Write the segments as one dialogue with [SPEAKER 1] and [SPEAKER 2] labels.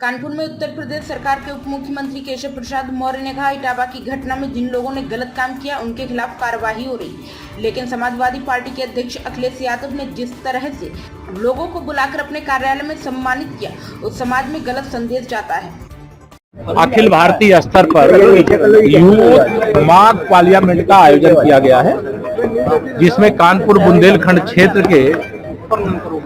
[SPEAKER 1] कानपुर में उत्तर प्रदेश सरकार के उप मुख्यमंत्री केशव प्रसाद मौर्य ने कहा, इटावा की घटना में जिन लोगों ने गलत काम किया उनके खिलाफ कार्रवाई हो रही, लेकिन समाजवादी पार्टी के अध्यक्ष अखिलेश यादव ने जिस तरह से लोगों को बुलाकर अपने कार्यालय में सम्मानित किया, उस समाज में गलत संदेश जाता है।
[SPEAKER 2] अखिल भारतीय स्तर पर यूथ माघ पार्लियामेंट का आयोजन किया गया है, जिसमें कानपुर बुंदेलखंड क्षेत्र के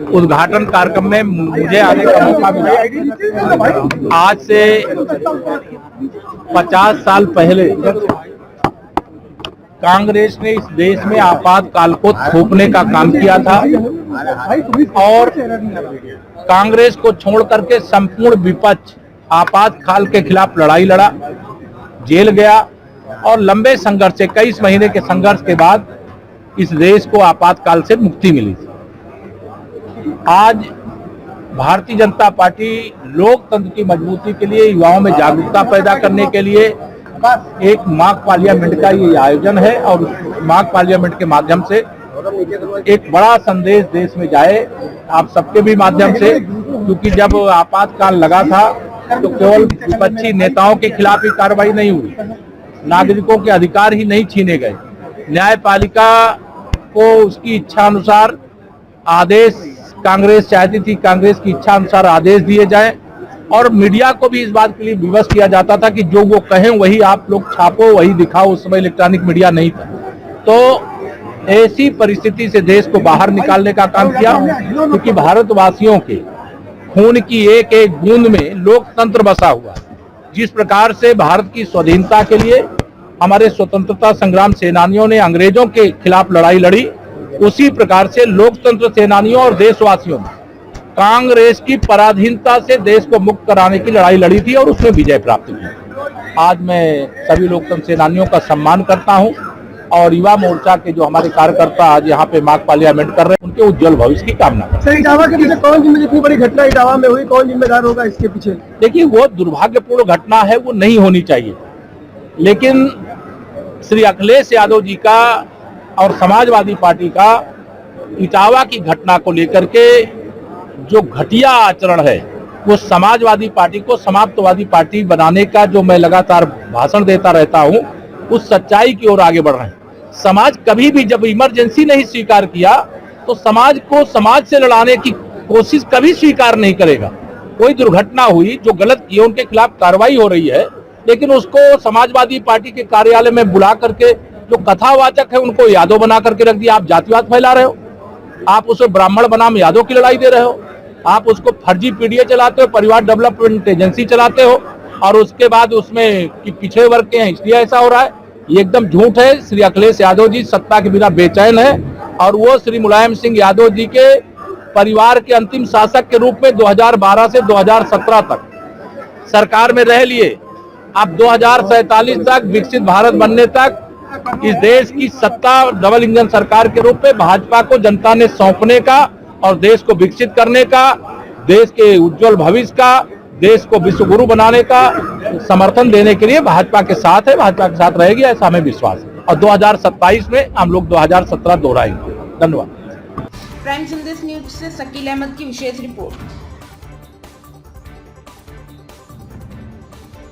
[SPEAKER 2] उद्घाटन कार्यक्रम में मुझे आने का मौका मिला। आज से 50 साल पहले कांग्रेस ने इस देश में आपातकाल को थोपने का काम किया था और कांग्रेस को छोड़ करके संपूर्ण विपक्ष आपातकाल के खिलाफ लड़ाई लड़ा, जेल गया और लंबे संघर्ष से 21 महीने के संघर्ष के बाद इस देश को आपातकाल से मुक्ति मिली। आज भारतीय जनता पार्टी लोकतंत्र की मजबूती के लिए, युवाओं में जागरूकता पैदा करने के लिए एक माघ पार्लियामेंट का ये आयोजन है और माघ पार्लियामेंट के माध्यम से एक बड़ा संदेश देश में जाए, आप सबके भी माध्यम से, क्योंकि जब आपातकाल लगा था तो केवल विपक्षी नेताओं के खिलाफ ही कार्रवाई नहीं हुई, नागरिकों के अधिकार ही नहीं छीने गए, न्यायपालिका को उसकी इच्छा अनुसार आदेश कांग्रेस चाहती थी, कांग्रेस की इच्छा अनुसार आदेश दिए जाएं और मीडिया को भी इस बात के लिए विवश किया जाता था कि जो वो कहें वही आप लोग छापो, वही दिखाओ। उस समय इलेक्ट्रॉनिक मीडिया नहीं था, तो ऐसी परिस्थिति से देश को बाहर निकालने का काम किया, क्योंकि भारतवासियों के खून की एक एक बूंद में लोकतंत्र बसा हुआ। जिस प्रकार से भारत की स्वाधीनता के लिए हमारे स्वतंत्रता संग्राम सेनानियों ने अंग्रेजों के खिलाफ लड़ाई लड़ी, उसी प्रकार से लोकतंत्र सेनानियों और देशवासियों ने कांग्रेस की पराधीनता से देश को मुक्त कराने की लड़ाई लड़ी थी और उसमें विजय प्राप्त की। आज मैं सभी लोकतंत्र सेनानियों का सम्मान करता हूं और युवा मोर्चा के जो हमारे कार्यकर्ता आज यहाँ पे माघ पार्लियामेंट कर रहे हैं, उनके उज्जवल भविष्य की कामना करता हूं।
[SPEAKER 3] इटावा के पीछे कौन जिम्मेदार, इतनी बड़ी घटना इटावा में हुई, कौन जिम्मेदार होगा इसके पीछे?
[SPEAKER 2] देखिए, वो दुर्भाग्यपूर्ण घटना है, वो नहीं होनी चाहिए, लेकिन श्री अखिलेश यादव जी का और समाजवादी पार्टी का इटावा की घटना को लेकर के जो घटिया आचरण है, वो समाजवादी पार्टी को समाप्तवादी पार्टी बनाने का जो मैं लगातार भाषण देता रहता हूं, उस सच्चाई की ओर आगे बढ़ रहे हैं। समाज कभी भी जब इमरजेंसी नहीं स्वीकार किया तो समाज को समाज से लड़ाने की कोशिश कभी स्वीकार नहीं करेगा। कोई दुर्घटना हुई, जो गलत किए उनके खिलाफ कार्रवाई हो रही है, लेकिन उसको समाजवादी पार्टी के कार्यालय में बुला करके जो कथावाचक है उनको यादव बना करके रख दिया। आप जातिवाद फैला रहे हो, आप उसे ब्राह्मण बनाम यादव की लड़ाई दे रहे हो, आप उसको फर्जी पीडीए चलाते हो, परिवार डेवलपमेंट एजेंसी चलाते हो और उसके बाद उसमें कि पिछड़े वर्ग के हैं इसलिए ऐसा हो रहा है। ये एकदम झूठ है। श्री अखिलेश यादव जी सत्ता के बिना बेचैन है और वो श्री मुलायम सिंह यादव जी के परिवार के अंतिम शासक के रूप में 2012 से 2017 तक सरकार में रह लिए। अब 2047 तक विकसित भारत बनने तक इस देश की सत्ता डबल इंजन सरकार के रूप में भाजपा को जनता ने सौंपने का और देश को विकसित करने का, देश के उज्जवल भविष्य का, देश को विश्व गुरु बनाने का समर्थन देने के लिए भाजपा के साथ है, भाजपा के साथ रहेगी, ऐसा हमें विश्वास है और 2027 में हम लोग 2017 दोहराएंगे। धन्यवाद।
[SPEAKER 1] प्राइम संदेश न्यूज से शकील अहमद की विशेष रिपोर्ट।